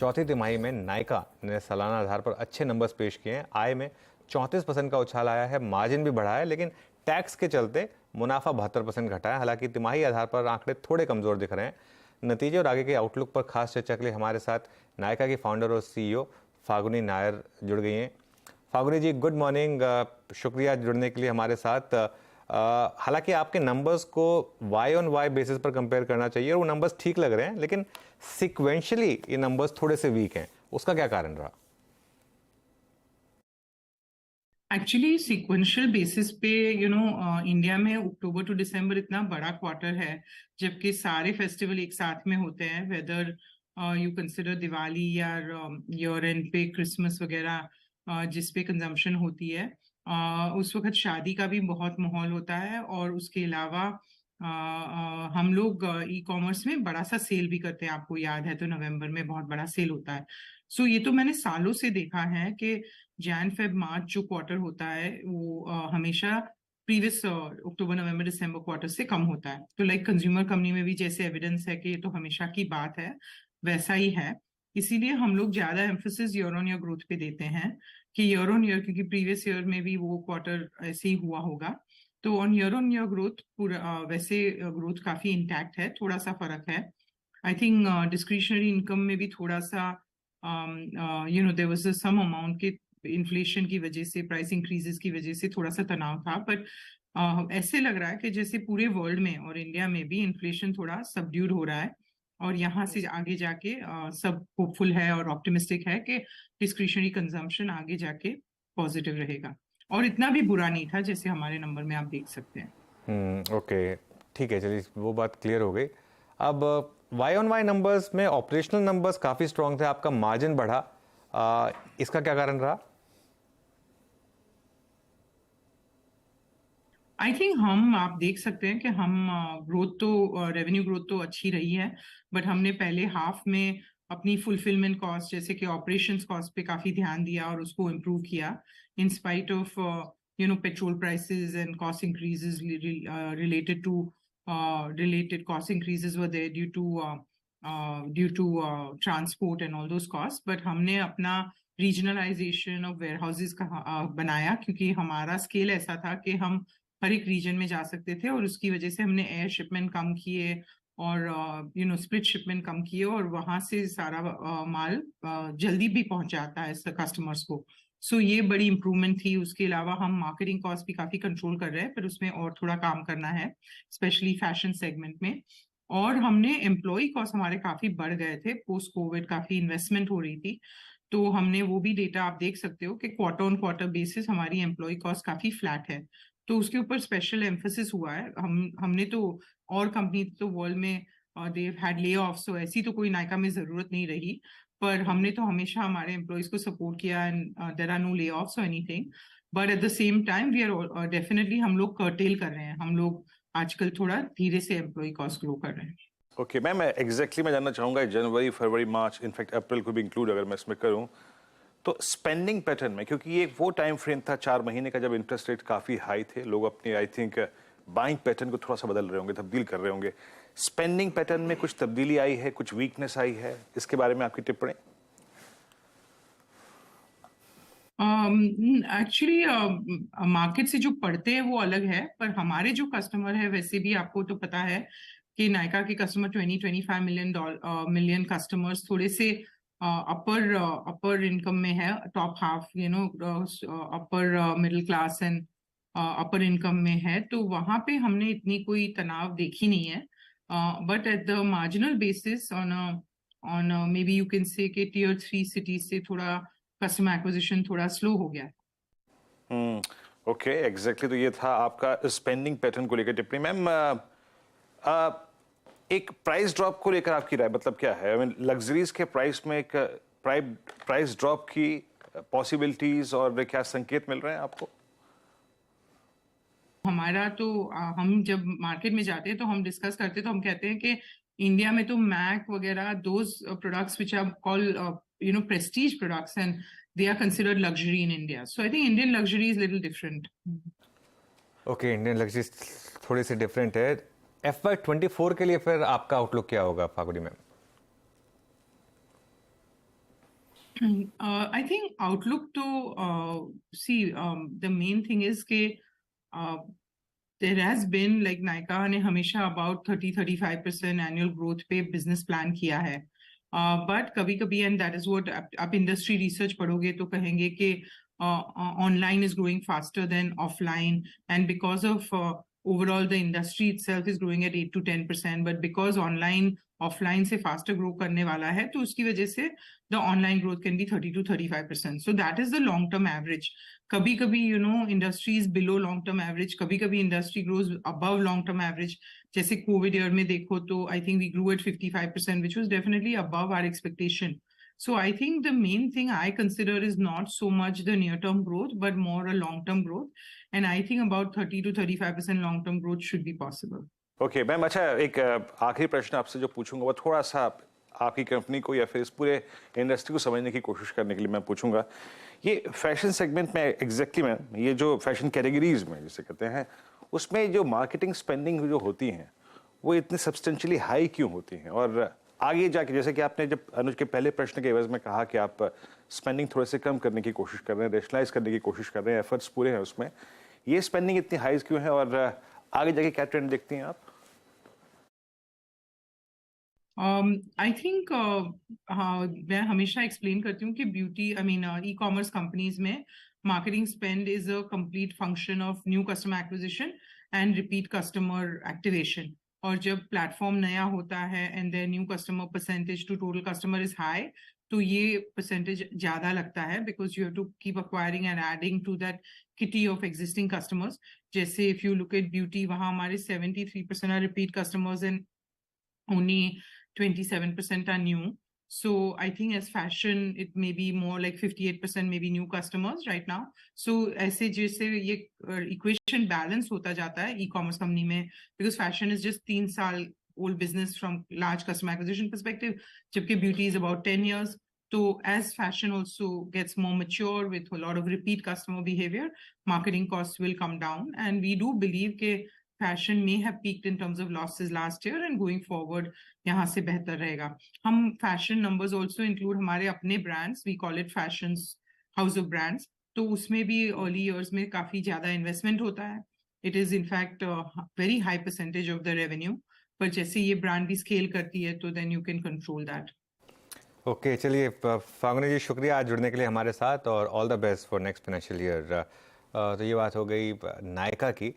चौथी तिमाही में नायका ने सालाना आधार पर अच्छे नंबर्स पेश किए हैं। आय में 34% का उछाल आया है, मार्जिन भी बढ़ा है, लेकिन टैक्स के चलते मुनाफा 72% घटा है। हालांकि तिमाही आधार पर आंकड़े थोड़े कमजोर दिख रहे हैं। नतीजे और आगे के आउटलुक पर खास चर्चा के लिए हमारे साथ नायका की फाउंडर और CEO फागुनी नायर जुड़ गई हैं। फागुनी जी, गुड मॉर्निंग। शुक्रिया जुड़ने के लिए हमारे साथ। हालांकि आपके नंबर्स को वाई ऑन वाई बेसिस पर कंपेयर करना चाहिए और वो नंबर्स ठीक लग रहे हैं, लेकिन सिक्वेंशियली ये नंबर्स थोड़े से वीक हैं। उसका क्या कारण रहा? एक्चुअली सीक्वेंशियल बेसिस पे इंडिया में अक्टूबर टू दिसंबर इतना बड़ा क्वार्टर है, जबकि सारे फेस्टिवल एक साथ में होते हैं। वेदर यू कंसिडर दिवाली या ईयर एंड पे क्रिसमस वगैरह, जिस पे कंजम्पशन होती है, उस वक्त शादी का भी बहुत माहौल होता है। और उसके अलावा हम लोग ई कॉमर्स में बड़ा सा सेल भी करते हैं। आपको याद है तो नवंबर में बहुत बड़ा सेल होता है। सो ये तो मैंने सालों से देखा है कि जैन फेब मार्च जो क्वार्टर होता है वो हमेशा प्रीवियस अक्टूबर नवंबर दिसंबर क्वार्टर से कम होता है। तो लाइक कंज्यूमर कंपनी में भी जैसे एविडेंस है कि ये तो हमेशा की बात है, वैसा ही है। इसीलिए हम लोग ज्यादा emphasis year on year growth पे देते हैं कि ईयर ऑन ईयर, क्योंकि प्रीवियस ईयर में भी वो क्वार्टर ऐसे ही हुआ होगा। तो ऑन ईयर ग्रोथ पूरा वैसे ग्रोथ काफी इंटैक्ट है, थोड़ा सा फर्क है। आई थिंक डिस्क्रिशनरी इनकम में भी थोड़ा सा देयर वाज सम अमाउंट के इन्फ्लेशन की वजह से, प्राइस इंक्रीजेस की वजह से थोड़ा सा तनाव था। बट ऐसे लग रहा है कि जैसे पूरे वर्ल्ड में और इंडिया में भी इन्फ्लेशन थोड़ा सबड्यूड हो रहा है। और यहाँ से आगे जाके सब होपफुल है और ऑप्टिमिस्टिक है कि डिस्क्रिशनरी कंजम्पशन आगे जाके पॉजिटिव रहेगा। और इतना भी बुरा नहीं था जैसे हमारे नंबर में आप देख सकते हैं। ओके, ठीक है, चलिए वो बात क्लियर हो गई। अब वाई ऑन वाई नंबर्स में ऑपरेशनल नंबर्स काफ़ी स्ट्रांग थे, आपका मार्जिन बढ़ा। इसका क्या कारण रहा? आई थिंक हम आप देख सकते हैं कि हम ग्रोथ तो रेवेन्यू ग्रोथ तो अच्छी रही है। बट हमने पहले हाफ में अपनी फुलफिलमेंट कॉस्ट जैसे कि ऑपरेशंस कॉस्ट पे काफी ध्यान दिया और उसको इम्प्रूव किया, in spite of petrol prices and cost increases related to related cost increases were there due to transport and all those costs. But हमने अपना रीजनलाइजेशन ऑफ वेयर हाउसेज का बनाया, क्योंकि हमारा स्केल ऐसा था कि हम हर एक रीजन में जा सकते थे। और उसकी वजह से हमने एयर शिपमेंट कम किए और स्प्लिट शिपमेंट कम किए, और वहां से सारा माल जल्दी भी पहुंच जाता है कस्टमर्स को। सो ये बड़ी इंप्रूवमेंट थी। उसके अलावा हम मार्केटिंग कॉस्ट भी काफी कंट्रोल कर रहे हैं, पर उसमें और थोड़ा काम करना है, स्पेशली फैशन सेगमेंट में। और हमने एम्प्लॉय कॉस्ट हमारे काफी बढ़ गए थे, पोस्ट कोविड काफी इन्वेस्टमेंट हो रही थी। तो हमने वो भी डेटा आप देख सकते हो कि क्वार्टर ऑन क्वार्टर बेसिस हमारी एम्प्लॉय कॉस्ट काफी फ्लैट है। तो उसके ऊपर स्पेशल एम्फोसिस हुआ है। हमने तो, और कंपनी तो वर्ल्ड में दे हैड ले ऑफ, सो ऐसी तो कोई नायका में जरूरत नहीं रही। पर हमने तो हमेशा हमारे एम्प्लॉयज को सपोर्ट किया, and there are no layoffs और anything. But at the same time we are definitely हम लोग कर्टेल कर रहे हैं। हम लोग आजकल थोड़ा धीरे से एम्प्लॉय कॉस्ट ग्रो कर रहे हैं। ओके मैम, एग्जैक्टली मैं जानना चाहूंगा जनवरी फरवरी मार्च इनफैक्ट अप्रैल को भी इंक्लूड अगर मैं इसमें करूं तो स्पेंडिंग पैटर्न में, क्योंकि ये वो टाइम फ्रेम था 4 महीने का जब इंटरेस्ट रेट काफी हाई थे, लोग अपने आई थिंक बाइंग पैटर्न को थोड़ा सा बदल रहे होंगे, तब्दील कर रहे होंगे। स्पेंडिंग पैटर्न में कुछ तब्दीली आई है, कुछ वीकनेस आई है, इसके बारे में आपकी टिप्पणी? एक्चुअली मार्केट से जो पढ़ते हैं वो अलग है, पर हमारे जो कस्टमर है वैसे भी आपको तो पता है कि नायका के कस्टमर 20-25 मिलियन कस्टमर्स थोड़े से अपर इनकम में है। Top half upper middle class and upper income में है। तो वहां पे हमने इतनी कोई तनाव देखी नहीं है। But at the marginal basis on may be you can say कि टीयर 3 सिटीज से थोड़ा कस्टमर एक्विजिशन थोड़ा स्लो हो गया। Okay, exactly. तो ये था आपका स्पेंडिंग पैटर्न को लेकर टिप्पणी। मैम, एक प्राइस ड्रॉप को लेकर आपकी राय मतलब क्या है? लग्जरीज के प्राइस में एक प्राइस ड्रॉप की पॉसिबिलिटीज और क्या संकेत मिल रहे हैं आपको? हमारा तो हम जब मार्केट में जाते हैं तो हम डिस्कस करते हैं, तो हम कहते हैं कि इंडिया में तो मैक वगैरह those products which are called prestige products, and they are considered luxury in India. So I think Indian luxury is little different. Okay, Indian luxuries थोड़ी सी डिफरेंट है। FY24 के लिए फिर आपका आउटलुक क्या होगा फागुनी ma'am? I think outlook to see the main thing is कि there has been like Nykaa ने हमेशा about 30-35% annual growth पे business plan किया है. But कभी-कभी and that is what आप industry research पढ़ोगे तो कहेंगे कि online is growing faster than offline, and because of overall the industry itself is growing at 8 to 10%, but because online offline से faster grow करने वाला है तो उसकी वजह से the online growth can be 30 to 35%. So that is the long term average. कभी-कभी industry is below long term average, कभी-कभी industry grows above long term average. जैसे COVID year में देखो तो I think we grew at 55%, which was definitely above our expectation. So I think the main thing I consider is not so much the near-term growth, but more a long-term growth. And I think about 30 to 35% long-term growth should be possible. Okay ma'am, अच्छा एक आखिरी प्रश्न आपसे जो पूछूंगा वो थोड़ा सा आपकी कंपनी को या फिर इस पूरे इंडस्ट्री को समझने की कोशिश करने के लिए मैं पूछूंगा। ये फैशन सेगमेंट में एग्जैक्टली मैम, ये जो फैशन कैटेगरीज में जिसे कहते हैं, उसमें जो मार्केटिंग स्पेंडिंग जो होती हैं वो इतनी सब्सटेंशियली हाई क्यों होती हैं? और आगे जाके जैसे कि आपने जब अनुज के पहले प्रश्न के एवज में कहा कि आप स्पेंडिंग थोड़े से कम करने की कोशिश कर रहे हैं, रेशनलाइज करने की कोशिश कर रहे हैं, एफर्ट्स पूरे हैं उसमें, ये स्पेंडिंग इतनी हाई क्यों है और आगे जाके क्या ट्रेंड देखती हैं आप? I think मैं हमेशा explain करती हूँ कि beauty, I mean e-commerce companies में marketing spend is a complete function of new customer acquisition and repeat customer activation. और जब platform नया होता है and their new customer percentage to total customer is high, तो ये percentage ज़्यादा लगता है because you have to keep acquiring and adding to that kitty of existing customers. जैसे if you look at beauty, वहाँ हमारे 73% are repeat customers and only 27% are new. So I think as fashion, it may be more like 58% maybe new customers right now. So ऐसे जैसे ये equation balance होता जाता है e-commerce company में, because fashion is just 3 साल old business from large customer acquisition perspective, जबकि beauty is about 10 years. So as fashion also gets more mature with a lot of repeat customer behavior, marketing costs will come down. And we do believe that fashion may have peaked in terms of losses last year, and going forward यहाँ से बेहतर रहेगा. हम fashion numbers also include हमारे अपने brands, we call it Fashion's House of Brands. तो उसमें भी early years में काफी ज़्यादा investment होता है. It is in fact a very high percentage of the revenue. पर जैसे ये brand भी scale करती है तो then you can control that. Okay चलिए फागुनी जी, शुक्रिया आज जुड़ने के लिए हमारे साथ और all the best for next financial year. तो ये बात हो गई नायका की।